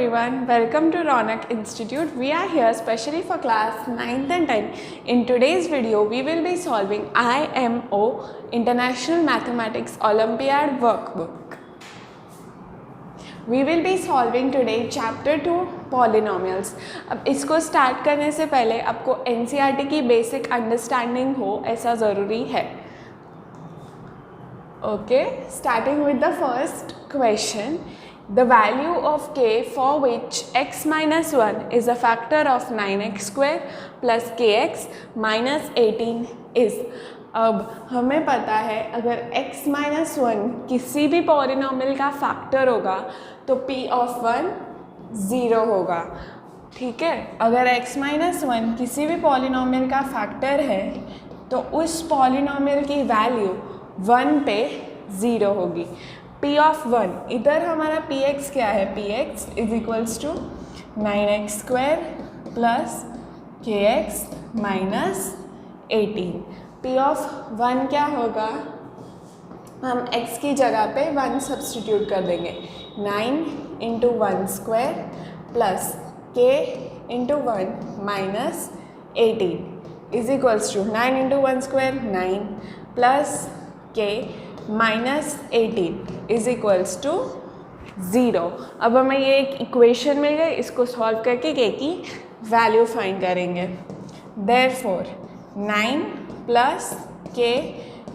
everyone, welcome to Ronak Institute. We are here specially for class 9th and 10th. In today's video, we will be solving IMO International Mathematics Olympiad Workbook. We will be solving today chapter 2 Polynomials. अब इसको start करने से पहले आपको NCERT की basic understanding हो ऐसा ज़रूरी है. Okay, starting with the first question. The value of k for which x minus 1 is a factor of 9x square plus kx minus 18 is. अब हमें पता है अगर x minus 1 किसी भी पॉलिनॉमियल का फैक्टर होगा तो p of 1 0 होगा. ठीक है, अगर x minus 1 किसी भी पॉलिनॉमियल का फैक्टर है तो उस पॉलिनॉमियल की वैल्यू 1 पे 0 होगी. p of 1, इधर हमारा px क्या है, px is equals to 9x square plus kx minus 18. p of 1 क्या होगा, हम x की जगह पे 1 सब्सटीट्यूट कर देंगे. 9 into 1 square plus k into 1 minus 18 is equals to 9 into 1 square 9 plus k minus 18 is equals to 0. अब हमें ये एक इक्वेशन मिल गई, इसको सॉल्व करके k की वैल्यू फाइंड करेंगे. Therefore 9 plus k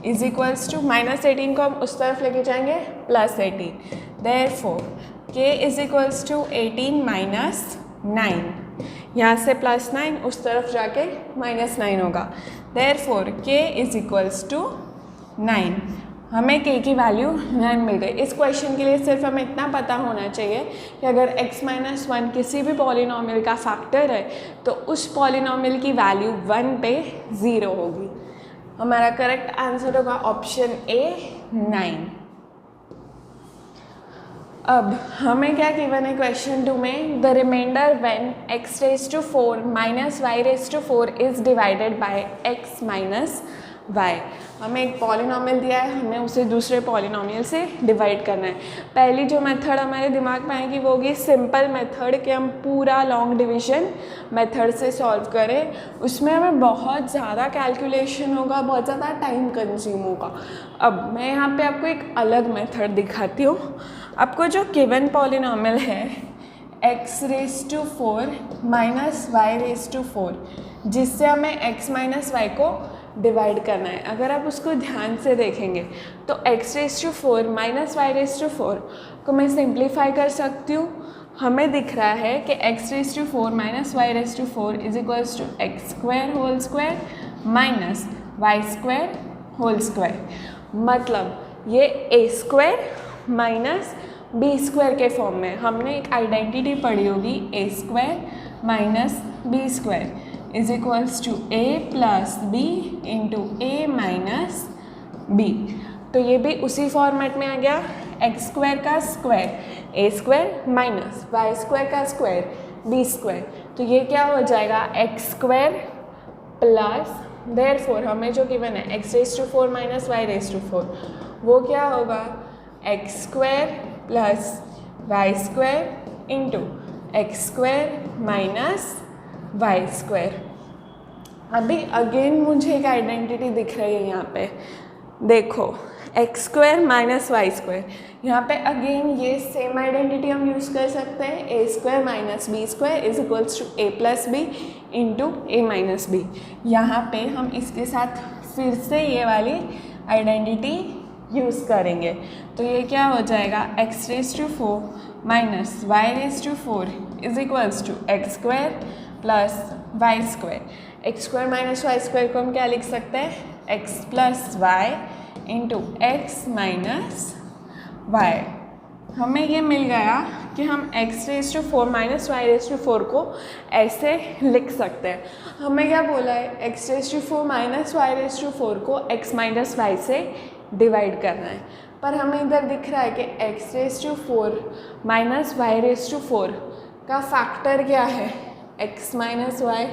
is equals to minus 18 को हम उस तरफ लेके जाएंगे plus 18. Therefore k is equals to 18 minus 9. यहाँ से प्लस 9 उस तरफ जाके माइनस 9 होगा. Therefore k is equals to 9. हमें k की वैल्यू 9 मिल गई. इस क्वेश्चन के लिए सिर्फ हमें इतना पता होना चाहिए कि अगर x माइनस 1 किसी भी पॉलिनॉमियल का फैक्टर है तो उस पॉलिनॉमियल की वैल्यू 1 पे 0 होगी. हमारा करेक्ट आंसर होगा ऑप्शन ए 9. अब हमें क्या गिवन है क्वेश्चन 2 में, the remainder when x raise to 4 minus y raise to 4 is divided by x minus y. हमें एक पॉलिनॉमियल दिया है, हमें उसे दूसरे पॉलिनॉमियल से डिवाइड करना है. पहली जो मेथड हमारे दिमाग में आएगी वो होगी सिंपल मेथड कि हम पूरा लॉन्ग डिवीजन मेथड से सॉल्व करें. उसमें हमें बहुत ज़्यादा कैलकुलेशन होगा, बहुत ज़्यादा टाइम कंज्यूम होगा. अब मैं यहाँ पे आपको एक अलग मेथड दिखाती हूँ. आपको जो गिवन पॉलिनॉमियल है x raise to 4 minus y raise to 4, जिससे हमें x माइनस y को डिवाइड करना है. अगर आप उसको ध्यान से देखेंगे तो x raise to 4 minus y raise to 4 को मैं सिंप्लीफाई कर सकती हूँ. हमें दिख रहा है कि x raise to 4 minus y raise to 4 is equals to X square whole square minus Y square whole square. मतलब ये a square minus B square के फॉर्म में. हमने एक आइडेंटिटी पढ़ी होगी, a square minus B square is equals to a plus B into a minus B. तो ये भी उसी फॉर्मेट में आ गया, एक्स स्क्वायर का square a square minus Y square का स्क्वायर b स्क्वायर. तो ये क्या हो जाएगा, एक्स स्क्वायर प्लस, देयरफॉर हमें जो गिवन है x raise to 4 minus y raise to 4, वो क्या होगा, X square plus Y square into X square minus Y square. अभी अगेन मुझे एक आइडेंटिटी दिख रही है यहाँ पे, देखो X square minus Y square. यहाँ पे अगेन ये सेम आइडेंटिटी हम यूज़ कर सकते हैं, a square minus B square is equals to a plus B into a minus b. यहाँ पे हम इसके साथ फिर से ये वाली आइडेंटिटी यूज़ करेंगे. तो ये क्या हो जाएगा, X raise to 4 minus Y raise to 4 is equals to X square plus Y square. X square minus Y square को हम क्या लिख सकते हैं, X plus Y into X minus Y. हमें ये मिल गया कि हम X raise to 4 minus Y raise to 4 को ऐसे लिख सकते हैं. हमें क्या बोला है, X raise to 4 minus Y raise to 4 को एक्स माइनस वाई से डिवाइड करना है. पर हमें इधर दिख रहा है कि X raise to 4 minus Y raise to 4 का फैक्टर क्या है, X minus Y.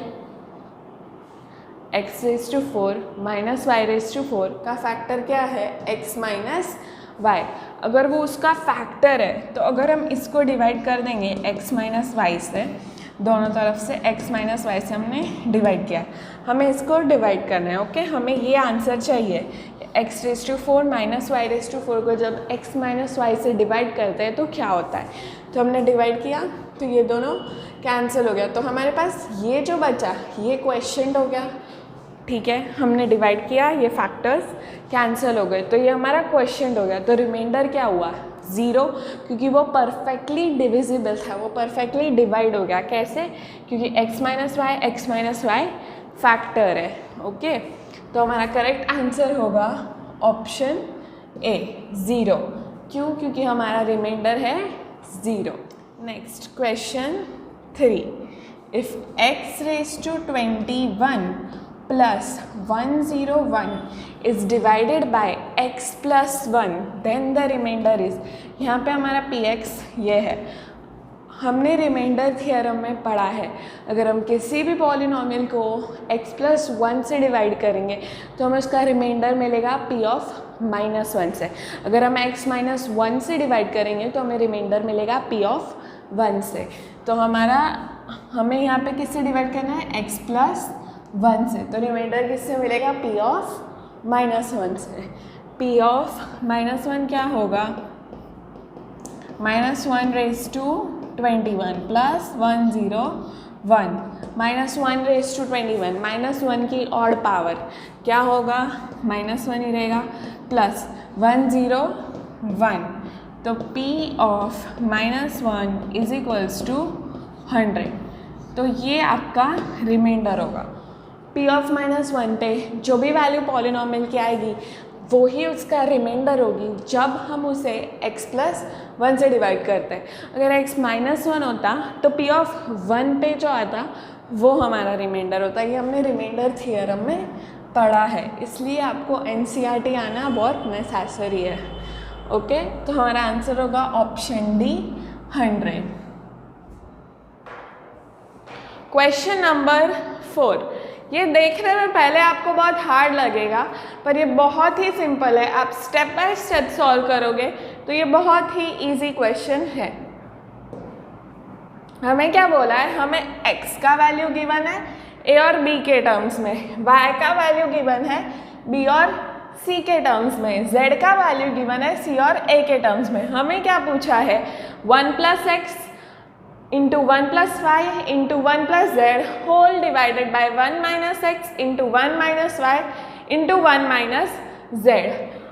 X raise to 4 minus Y raise to 4 का फैक्टर क्या है, एक्स माइनस y। अगर वो उसका फैक्टर है तो अगर हम इसको डिवाइड कर देंगे x माइनस वाई से, दोनों तरफ से x माइनस वाई से हमने डिवाइड किया, हमें इसको डिवाइड करना है। ओके, हमें ये आंसर चाहिए। x⁴ माइनस y⁴ को जब x माइनस वाई से डिवाइड करते हैं तो क्या होता है। तो हमने डिवाइड किया तो ये दोनों कैंसिल हो गया, तो हमारे पास ये जो बचा ये क्वेश्चन हो गया। ठीक है, हमने डिवाइड किया, ये फैक्टर्स कैंसिल हो गए, तो ये हमारा क्वेश्चन हो गया। तो रिमाइंडर क्या हुआ? 0, क्योंकि वो परफेक्टली डिविजिबल था, वो परफेक्टली डिवाइड हो गया। कैसे? क्योंकि x माइनस वाई फैक्टर है। ओके, तो हमारा करेक्ट आंसर होगा ऑप्शन ए 0। क्यों? क्योंकि हमारा रिमाइंडर है 0। Next question 3, if x⁻21 plus 101 is divided by x plus 1 then the remainder is। यहाँ पे हमारा px ये है, हमने रिमाइंडर थियरम में पढ़ा है, अगर हम किसी भी पॉलिनोमियल को x plus 1 से डिवाइड करेंगे तो हमें उसका रिमाइंडर मिलेगा p ऑफ -1 से। अगर हम x माइनस 1 से डिवाइड करेंगे तो हमें रिमाइंडर मिलेगा p ऑफ 1 से। तो हमें यहाँ पे किससे डिवाइड करना है? x plus 1 से, तो रिमाइंडर किससे मिलेगा? p ऑफ -1 से। p ऑफ -1 क्या होगा? -1⁻21 प्लस 101 -1⁻21 -1 की ऑड पावर क्या होगा? -1 ही रहेगा, प्लस 101, तो p of -1 is equals to 100। तो ये आपका रिमाइंडर होगा। p ऑफ -1 पे जो भी वैल्यू पॉलिनोमियल की आएगी वो ही उसका रिमाइंडर होगी जब हम उसे x plus 1 से डिवाइड करते हैं। अगर x -1 होता तो p ऑफ 1 पे जो आता वो हमारा रिमाइंडर होता। ये हमने रिमाइंडर थियरम में पढ़ा है, इसलिए आपको NCERT आना बहुत नेसेसरी है। ओके, तो हमारा आंसर होगा ऑप्शन डी 100। क्वेश्चन नंबर 4, ये देखने में पहले आपको बहुत हार्ड लगेगा पर ये बहुत ही सिंपल है। आप स्टेप बाय स्टेप सॉल्व करोगे तो ये बहुत ही इजी क्वेश्चन है। हमें क्या बोला है? हमें x का वैल्यू गिवन है a और b के टर्म्स में, y का वैल्यू गिवन है b और c के टर्म्स में, z का वैल्यू गिवन है c और a के टर्म्स में। हमें क्या पूछा है? 1 + x into 1 + y into 1 + z whole divided by 1 - x into 1 - y into 1 - z।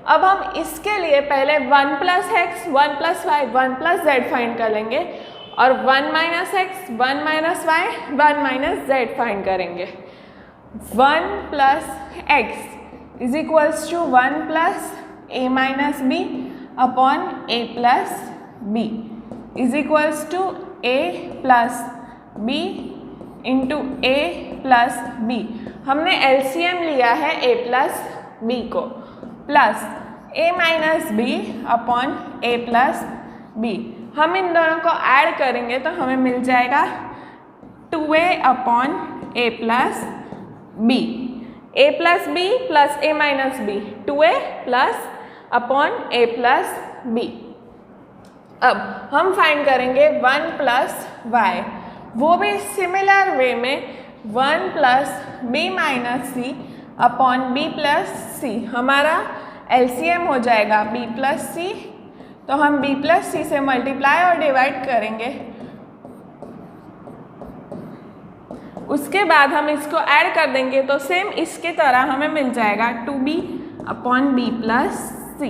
अब हम इसके लिए पहले 1 + x 1 + y 1 + z फाइंड कर लेंगे और 1 - x 1 - y 1 - z फाइंड करेंगे। 1 + x is equals to 1 + a - b upon a + b is equals to a plus b into a plus b। हमने LCM लिया है a प्लस b को, plus a minus b upon a plus b। हम इन दोनों को add करेंगे तो हमें मिल जाएगा 2a upon a plus b। a plus b plus a minus b 2a plus upon a plus b। अब हम फाइंड करेंगे 1 + y, वो भी सिमिलर वे में 1 + b - c upon b + c। हमारा LCM हो जाएगा b + c, तो हम b + c से मल्टीप्लाई और डिवाइड करेंगे। उसके बाद हम इसको ऐड कर देंगे तो सेम इसकी तरह हमें मिल जाएगा 2b upon b + c।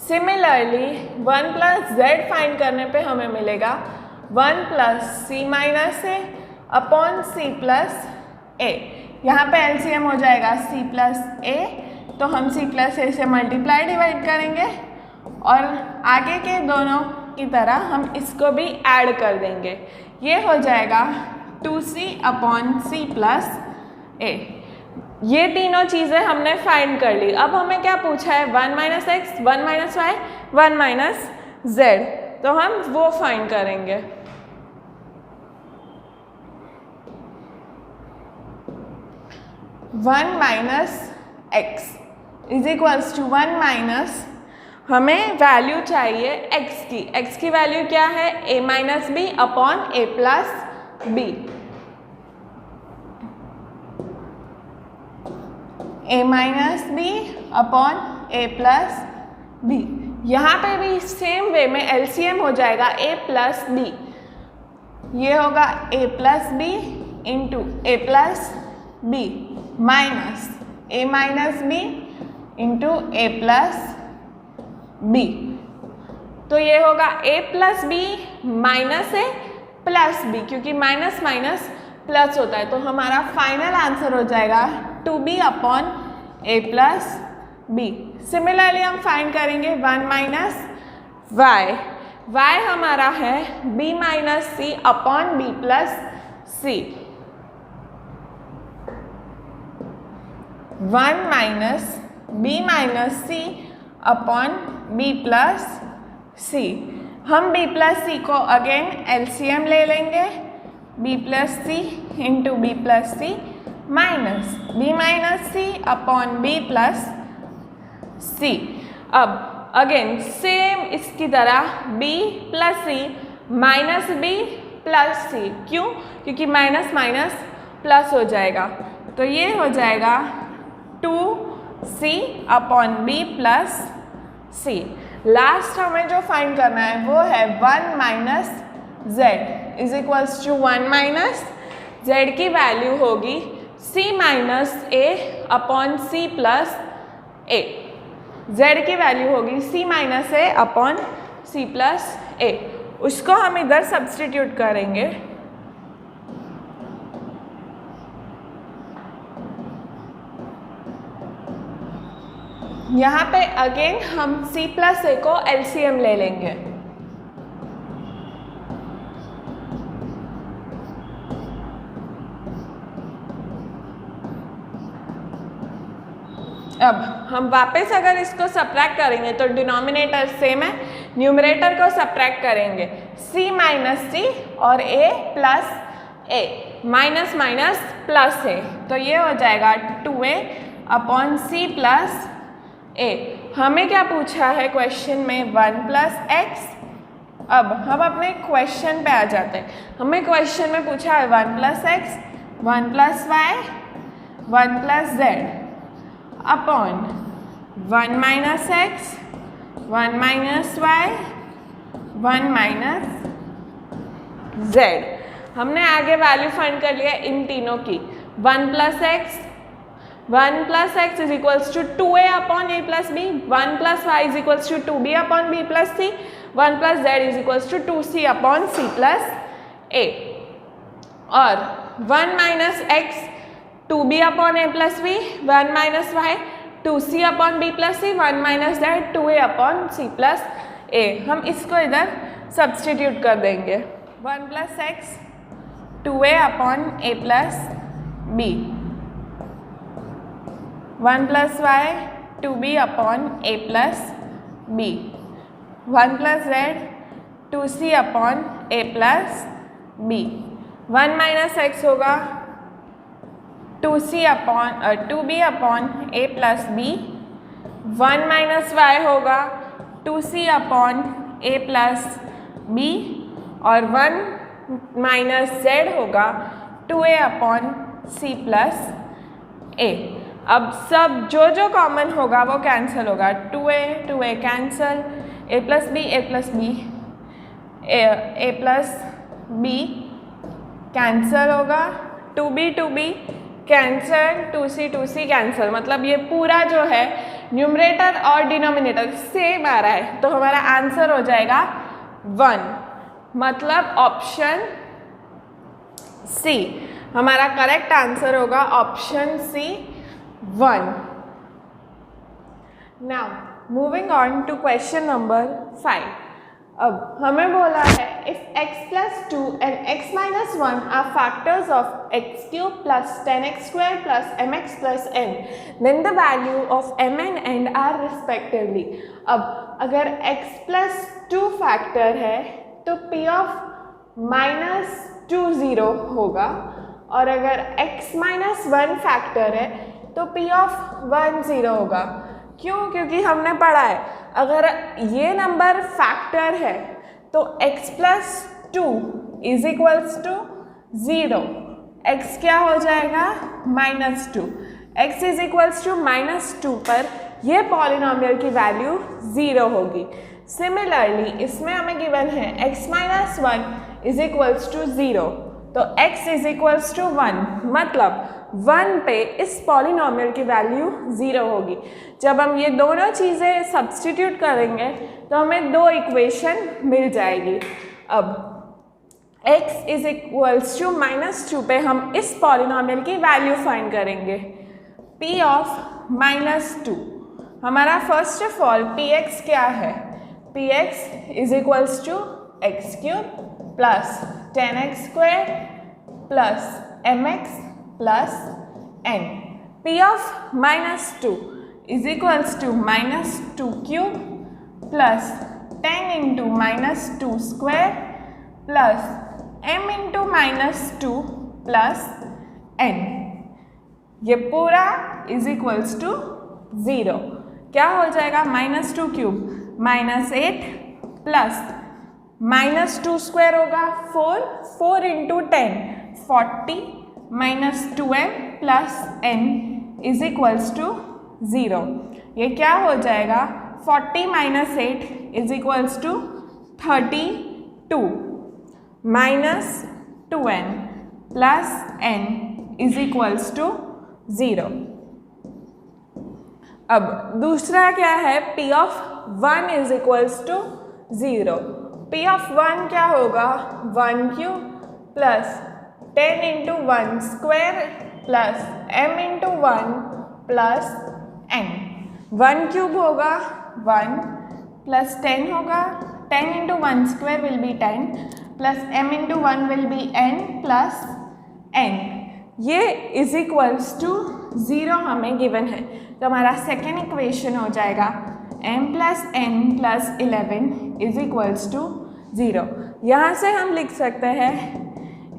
Similarly 1 + z find करने पे हमें मिलेगा 1 + c - a upon c + a। यहाँ पे LCM हो जाएगा c + a, तो हम c + a से मल्टीप्लाई डिवाइड करेंगे और आगे के दोनों की तरह हम इसको भी ऐड कर देंगे। ये हो जाएगा 2c अपॉन c + a। ये तीनों चीज़ें हमने फाइंड कर ली। अब हमें क्या पूछा है? 1 - x 1 - y 1 - z, तो हम वो फाइंड करेंगे। One minus x is equals to 1 - हमें वैल्यू चाहिए x की वैल्यू क्या है, a minus b upon a plus b. a minus b upon a plus b. यहाँ पे भी सेम वे में LCM हो जाएगा a प्लस बी, ये होगा a plus B into a plus b minus a minus b into a plus b. तो ये होगा a plus b minus a plus b, क्योंकि माइनस माइनस प्लस होता है, तो हमारा फाइनल आंसर हो जाएगा 2b upon a plus b. Similarly हम फाइंड करेंगे 1 माइनस y, y हमारा है b minus c upon b plus c. 1 minus b minus c upon b plus सी। हम b प्लस सी को अगेन LCM ले लेंगे, b प्लस सी इंटू b प्लस सी minus b minus c upon b plus c. अब again same इसकी तरह b plus सी minus b plus सी, क्यों? क्योंकि minus minus plus हो जाएगा, तो ये हो जाएगा 2c upon b plus c. Last हमें जो फाइंड करना है वो है 1 minus z is equals to 1 minus z की वैल्यू होगी c minus a upon c plus a। z की वैल्यू होगी c minus a upon c plus a, उसको हम इधर सब्सटीट्यूट करेंगे। यहाँ पे अगेन हम c प्लस a को LCM ले लेंगे। अब हम वापस अगर इसको सब्ट्रैक्ट करेंगे तो डिनोमिनेटर सेम है, न्यूमरेटर को सब्ट्रैक्ट करेंगे, c माइनस सी और a plus a, minus minus plus है, तो ये हो जाएगा 2a upon c plus a। हमें क्या पूछा है क्वेश्चन में 1 प्लस x। अब हम अपने क्वेश्चन पे आ जाते हैं। हमें क्वेश्चन में पूछा है 1 plus x, 1 plus y, 1 plus z upon 1 minus x, 1 minus y, 1 minus z। हमने आगे वैल्यू फाइंड कर लिया इन तीनों की। 1 plus x is equals to 2a upon a plus b, 1 plus y is equals to 2b upon b plus c, 1 plus z is equals to 2c upon c plus a। और 1 minus x 2b upon a plus b, 1 minus y 2c upon b plus c, 1 minus z 2a upon c plus a। हम इसको इधर substitute कर देंगे। 1 plus x 2a upon a plus b, 1 plus y 2b upon a plus b, 1 plus z 2c upon a plus b। 1 minus x होगा 2c upon 2b upon a plus b, 1 minus y होगा 2c upon a plus b, और 1 minus z होगा 2a upon c plus a। अब सब जो common होगा वो cancel होगा, 2a cancel, a plus b a plus b cancel होगा, 2b कैंसिल, 2c कैंसिल। मतलब ये पूरा जो है न्यूमरेटर और डिनोमिनेटर सेम आ रहा है, तो हमारा आंसर हो जाएगा 1। मतलब ऑप्शन सी हमारा करेक्ट आंसर होगा, option c 1। Now moving on to question number 5। अब हमें बोला है if x plus 2 and x minus 1 are factors of x cube plus 10x square plus mx plus n, then the value of m and n are respectively. अब अगर x plus 2 factor है तो p of minus 2 0 होगा, और अगर x minus 1 factor है तो p of 1 0 होगा। क्यों? क्योंकि हमने पढ़ा है अगर ये नंबर फैक्टर है तो x plus 2 is equals to 0, x क्या हो जाएगा -2, x इज इक्वल्स टू -2 पर ये पॉलिनोमियल की वैल्यू 0 होगी। सिमिलरली इसमें हमें गिवन है x minus 1 is equals to 0, तो x इज इक्वल्स टू 1, मतलब 1 पे इस पॉलिनोमियल की वैल्यू 0 होगी। जब हम ये दोनों चीज़ें सब्स्टिट्यूट करेंगे तो हमें दो इक्वेशन मिल जाएगी। अब x इज इक्वल्स टू -2 पे हम इस पॉलिनोमियल की वैल्यू फाइंड करेंगे। p ऑफ -2, हमारा फर्स्ट ऑफ ऑल px क्या है, px is equals to x cube plus 10x square plus mx plus n। p of -2 is equals to -2 cube plus 10 into -2 square plus m into -2 plus n, ये पूरा is equals to 0। क्या हो जाएगा, -2 cube -8 plus -2 square होगा 4 into 10 40 -2m plus n is equals to 0। ये क्या हो जाएगा, 40 - 8 is equals to 32 -2n plus n is equals to 0। अब दूसरा क्या है, p of 1 is equals to 0। p of 1 क्या होगा, 1 cube plus 10 into 1 square plus m into 1 plus n। 1 cube होगा 1 प्लस 10 होगा 10 into 1 square will be 10 plus m into 1 will be n plus n। ये is equals to 0 हमें given है, तो हमारा second equation हो जाएगा m plus n plus 11 is equals to 0। यहाँ से हम लिख सकते हैं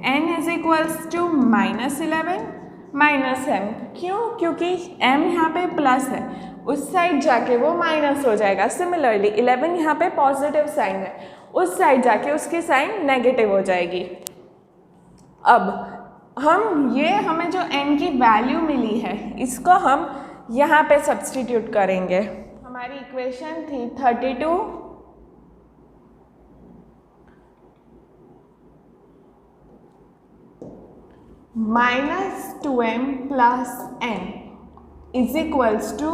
n is equals to -11 minus m, क्यों, क्योंकि m यहाँ पे प्लस है, उस साइड जाके वो माइनस हो जाएगा। सिमिलरली 11 यहाँ पे पॉजिटिव साइन है, उस साइड जाके उसकी साइन नेगेटिव हो जाएगी। अब हमें जो n की वैल्यू मिली है इसको हम यहाँ पे सब्स्टिट्यूट करेंगे। हमारी इक्वेशन थी 32 -2m plus n is equals to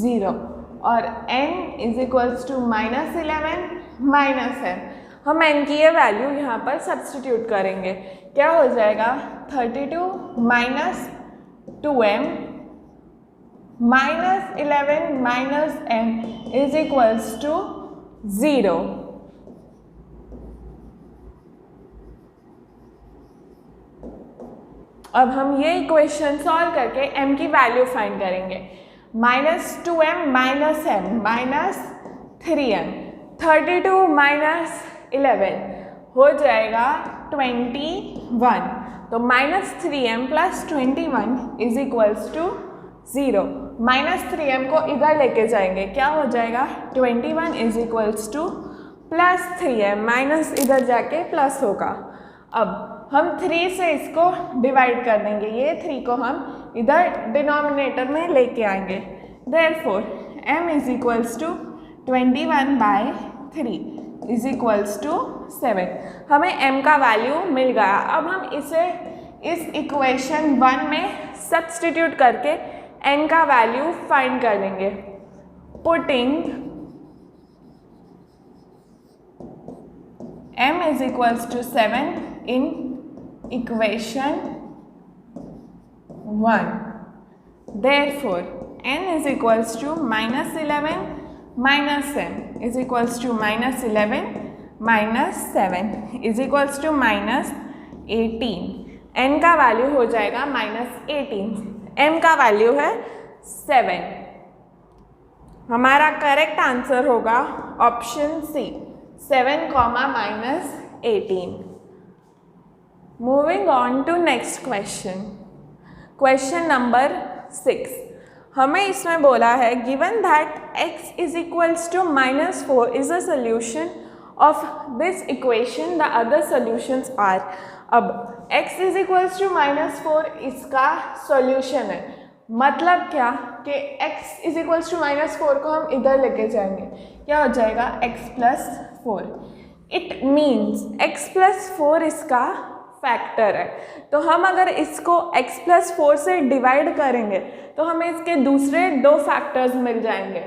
0 और n is equals to -11 minus m। हम n की ये वैल्यू यहाँ पर सब्स्टिट्यूट करेंगे, क्या हो जाएगा 32 minus 2m minus 11 minus m is equals to 0। अब हम ये इक्वेशन सॉल्व करके m की वैल्यू फाइंड करेंगे। -2m minus m minus 3m, 32 minus 11 हो जाएगा 21, तो -3m plus 21 is equals to 0। -3m को इधर लेके जाएंगे, क्या हो जाएगा 21 is equals two plus 3m, minus इधर जाके प्लस होगा। अब हम 3 से इसको डिवाइड कर देंगे, ये 3 को हम इधर डिनोमिनेटर में लेके आएंगे। Therefore m is equals to 21/3 is equals to 7। हमें m का वैल्यू मिल गया। अब हम इसे इस इक्वेशन 1 में सब्स्टिट्यूट करके n का वैल्यू फाइंड कर लेंगे। Putting m is equals to 7 in equation 1, therefore n is equals to -11 minus m is equals to -11 minus 7 is equals to -18। n का वैल्यू हो जाएगा -18, m का वैल्यू है 7। हमारा करेक्ट आंसर होगा option C, 7, -18। Moving on to next question. Question number 6. हमें इसमें बोला है given that x is equals to -4 is a solution of this equation, the other solutions are. अब x इज इक्वल्स टू -4 इसका solution है, मतलब क्या कि x इज इक्वल्स टू -4 को हम इधर लेके जाएंगे, क्या हो जाएगा x plus 4। It means x plus 4 इसका फैक्टर है, तो हम अगर इसको x प्लस 4 से डिवाइड करेंगे तो हमें इसके दूसरे 2 फैक्टर्स मिल जाएंगे,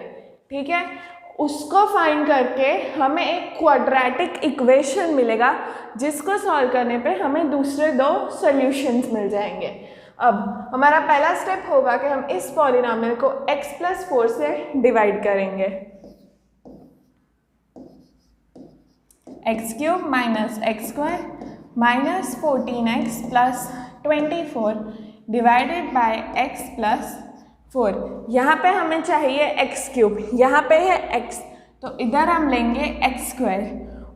ठीक है। उसको फाइंड करके हमें एक क्वाड्रेटिक इक्वेशन मिलेगा जिसको सॉल्व करने पे हमें दूसरे 2 सॉल्यूशंस मिल जाएंगे। अब हमारा पहला स्टेप होगा कि हम इस पॉलिनॉमियल को x प्लस 4 से डिवाइड करेंगे। x cube minus x square minus 14x plus 24 divided by x plus 4। यहाँ पे हमें चाहिए x क्यूब, यहाँ पे है x, तो इधर हम लेंगे x स्क्वायर,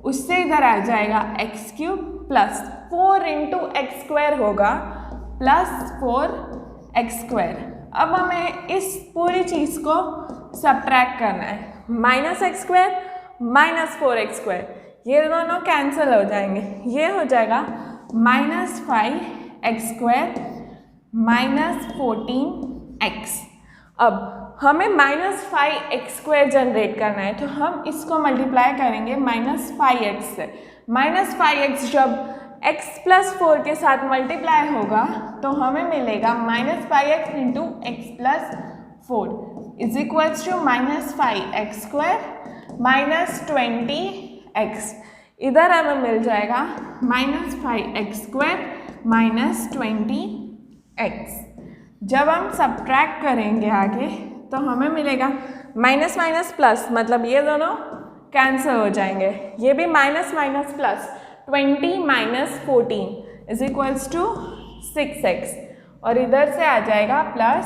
उससे इधर आ जाएगा x cube plus 4 into X square होगा प्लस 4x स्क्वायर। अब हमें इस पूरी चीज़ को सब्ट्रैक्ट करना है, minus x square minus 4x square, ये दोनों कैंसिल हो जाएंगे, ये हो जाएगा minus 5x square minus 14x। अब हमें माइनस 5x स्क्वायर जनरेट करना है, तो हम इसको मल्टीप्लाई करेंगे माइनस 5x से। माइनस 5x जब x प्लस 4 के साथ मल्टीप्लाई होगा तो हमें मिलेगा minus 5x into x plus 4 is equals to minus 5x square minus 20x। इधर हमें मिल जाएगा minus 5x square minus 20x। जब हम सब्ट्रैक्ट करेंगे आगे तो हमें मिलेगा माइनस माइनस प्लस, मतलब ये दोनों कैंसिल हो जाएंगे, ये भी minus minus plus, 20 minus 14 is equals to 6x, और इधर से आ जाएगा प्लस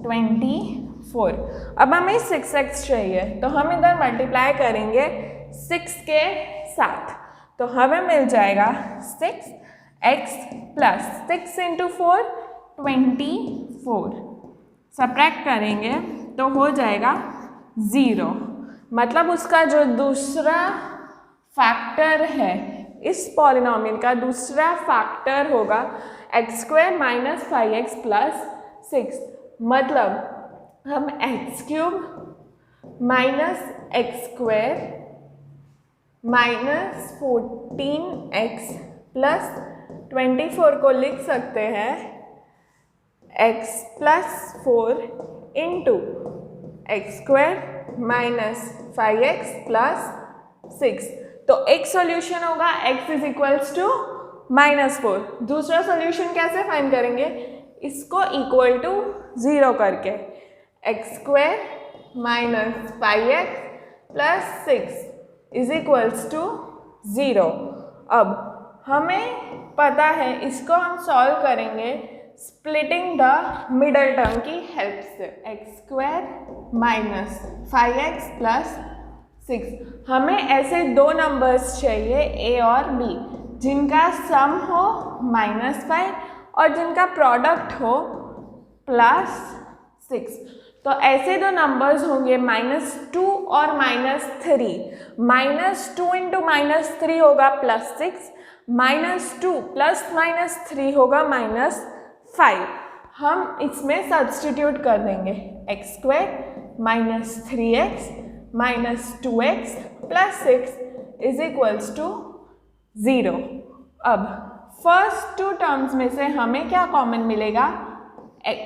24। अब हमें 6x चाहिए, तो हम इधर मल्टीप्लाई करेंगे 6 के साथ, तो हमें मिल जाएगा 6x प्लस 6 इंटू 4 24। सब्ट्रैक्ट करेंगे तो हो जाएगा 0, मतलब उसका जो दूसरा फैक्टर है, इस पॉलिनॉमियल का दूसरा फैक्टर होगा X square minus 5x plus 6, मतलब हम x cube minus x square minus 14x plus 24 को लिख सकते हैं x plus 4 into X square minus 5x plus 6। तो एक सॉल्यूशन होगा x इज इक्वल्स टू -4। दूसरा सॉल्यूशन कैसे फाइंड करेंगे, इसको इक्वल टू 0 करके, x square minus 5x plus 6 is equals to 0। अब हमें पता है इसको हम सॉल्व करेंगे स्प्लिटिंग द मिडल टर्म की हेल्प से, x square minus 5x plus 6। हमें ऐसे 2 नंबर्स चाहिए a और b जिनका सम हो -5 और जिनका प्रोडक्ट हो +6। तो ऐसे 2 नंबर्स होंगे -2 और -3। -2 इंटू -3 होगा +6, -2 प्लस -3 होगा -5। हम इसमें सब्स्टिट्यूट कर देंगे, x square minus 3x minus 2x plus 6 is equals to 0। अब फर्स्ट 2 टर्म्स में से हमें क्या कॉमन मिलेगा, x,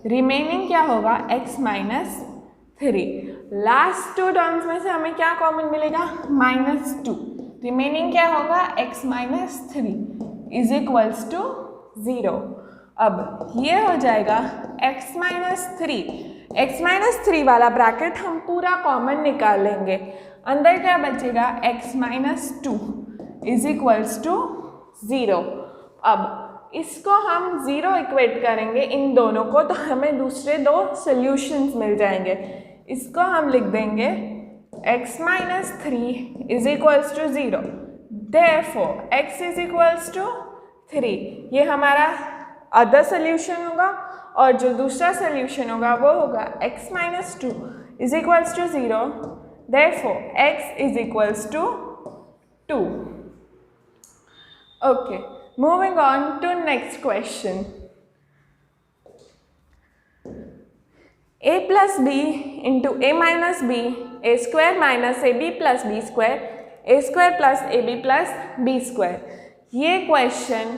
रिमेनिंग क्या होगा x माइनस 3। लास्ट 2 टर्म्स में से हमें क्या कॉमन मिलेगा, -2, रिमेनिंग क्या होगा x minus 3 is equals to 0। अब ये हो जाएगा x माइनस 3, x माइनस 3 वाला ब्रैकेट हम पूरा कॉमन निकाल लेंगे, अंदर क्या बचेगा x minus 2 is equals to 0। अब इसको हम 0 इक्वेट करेंगे इन दोनों को, तो हमें दूसरे 2 सॉल्यूशंस मिल जाएंगे। इसको हम लिख देंगे x minus 3 is equals to 0, therefore x is equals to 3। ये हमारा अदर सोल्यूशन होगा और जो दूसरा सोल्यूशन होगा वो होगा x minus 2 is equals to 0, therefore x is equals to 2. Okay, moving on to next question. A plus b into a minus b, a square minus ab plus b square, a square plus ab plus b square. ये question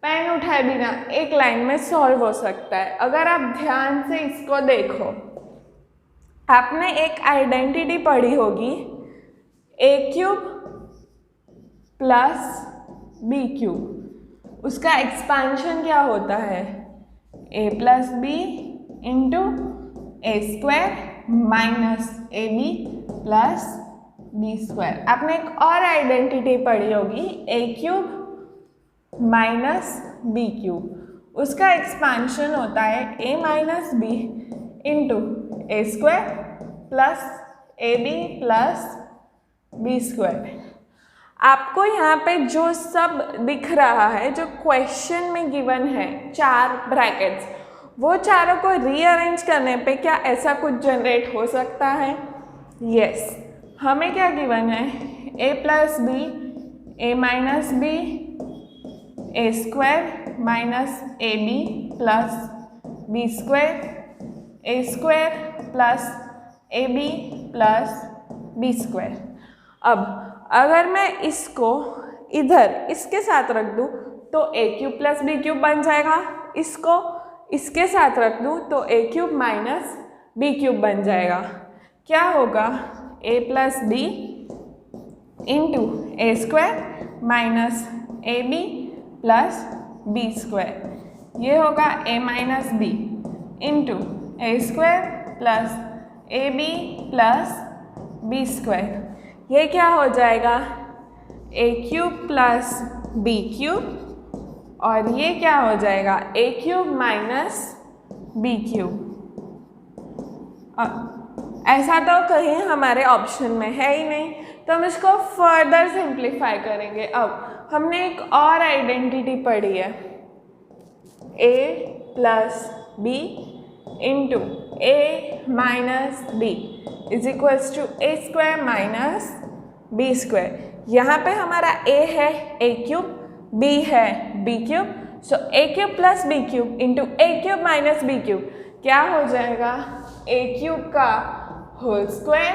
pen उठाए बिना एक line में solve हो सकता है. अगर आप ध्यान से इसको देखो, आपने एक आइडेंटिटी पढ़ी होगी a cube plus b cube. उसका एक्सपांशन क्या होता है? a plus B into a square minus a b plus b square. आपने एक और आइडेंटिटी पढ़ी होगी a cube minus b cube. उसका एक्सपांशन होता है a minus b into a square plus a b plus b square. आपको यहाँ पे जो सब दिख रहा है, जो क्वेश्चन में गिवन है 4 ब्रैकेट्स, वो चारों को रीअरेंज करने पे क्या ऐसा कुछ जनरेट हो सकता है? यस. हमें क्या गिवन है? a plus b, a minus b, a square minus a b plus b square, a square plus a b plus b square. अब अगर मैं इसको इधर इसके साथ रख दूँ तो a cube plus b cube बन जाएगा. इसको इसके साथ रख दूँ तो a cube minus b cube बन जाएगा. क्या होगा? A plus B into a square minus a b plus b square. ये होगा a minus b into a square plus a b plus b square. ये क्या हो जाएगा? A cube plus b cube, और ये क्या हो जाएगा? A cube minus b cube. ऐसा तो कहीं हमारे ऑप्शन में है ही नहीं, तो हम इसको फर्दर सिंप्लीफाई करेंगे. अब हमने एक और आइडेंटिटी पढ़ी है a plus B into a minus b is equals to a square minus B square. यहाँ पे हमारा ए है ए क्यूब, b है b cube, so a cube plus b cube into a cube minus b cube क्या हो जाएगा? a cube का whole square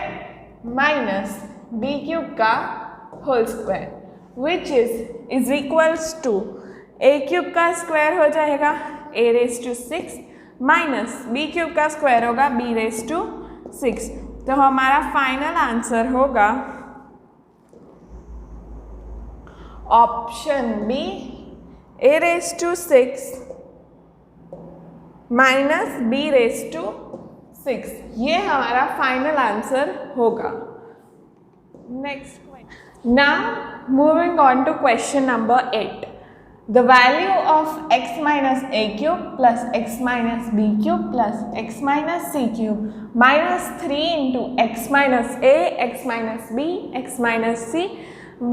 minus b cube का whole square which is equals to a cube का square हो जाएगा a raise to 6 minus b cube का square होगा b रेज टू 6. तो हमारा फाइनल आंसर होगा option b a raise to 6 minus b raise to 6. ये हमारा फाइनल आंसर होगा. Next question. Now moving on to question number 8. The value of x minus a cube plus x minus b cube plus x minus c cube minus 3 into x minus a, x minus b, x minus c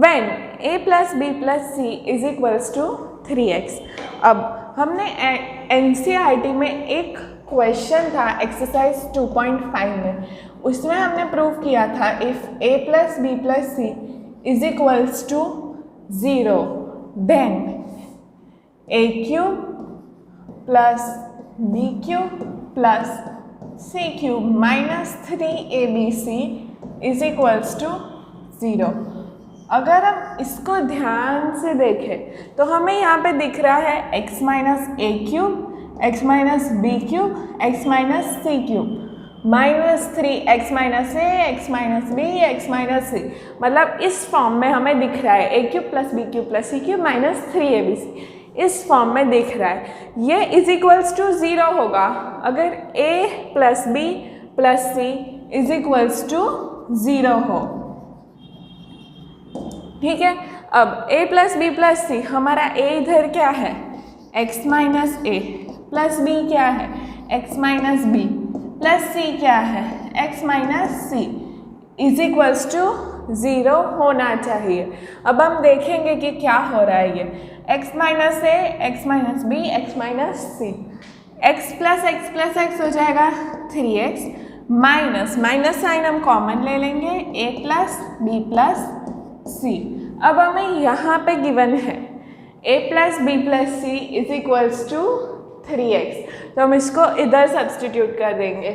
when a plus b plus c is equals to 3x. अब हमने NCERT में एक question था exercise 2.5 में, उसमें हमने prove किया था if a plus b plus c is equals to 0 then a cube plus b cube plus c cube minus 3abc is equals to 0. अगर हम इसको ध्यान से देखें तो हमें यहाँ पे दिख रहा है x minus a cube, x minus b cube, x minus c cube minus 3x minus a, x minus b, x minus c. मतलब इस फॉर्म में हमें दिख रहा है a cube plus b cube plus c cube minus 3abc. इस form में दिख रहा है. ये इज इक्वल्स टू 0 होगा अगर a plus b plus c is equals to 0 हो. ठीक है. अब a plus b plus c, हमारा a इधर क्या है? x minus a plus b क्या है? x minus b plus c क्या है? x minus c is equals to 0 होना चाहिए. अब हम देखेंगे कि क्या हो रहा है. ये x minus a, x minus b, x minus c, x plus x हो जाएगा 3x माइनस माइनस साइन हम कॉमन ले लेंगे a plus b plus c. अब हमें यहाँ पे गिवन है a plus b plus c is equals to 3x, तो हम इसको इधर सब्सटीट्यूट कर देंगे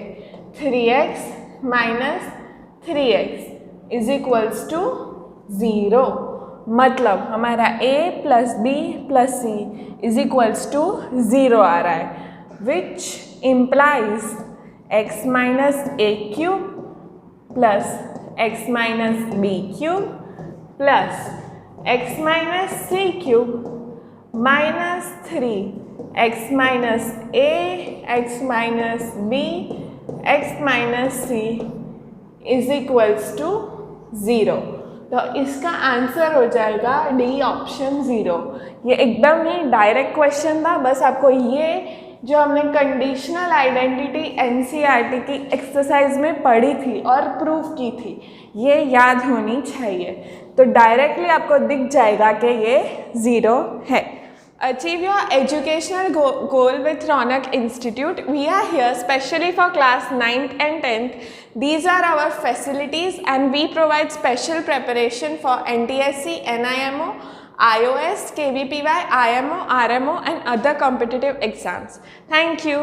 3x minus 3x is equals to 0। मतलब हमारा a plus b plus c is equals to 0 आ रहा है, which implies x minus a cube plus x minus b cube plus x minus c cube minus 3x minus a, x minus b, x minus c is equals to 0। तो इसका answer हो जाएगा D option 0। ये एकदम ही direct question था, बस आपको ये जो हमने कंडीशनल आइडेंटिटी एनसीईआरटी की एक्सरसाइज में पढ़ी थी और प्रूफ की थी, ये याद होनी चाहिए, तो डायरेक्टली आपको दिख जाएगा कि ये 0 है। Achieve your educational goal with Ronak Institute. We are here specially for class 9th and 10th. These are our facilities and we provide special preparation for NTSC, NIMO, IOS, KVPY, IMO, RMO and other competitive exams. Thank you.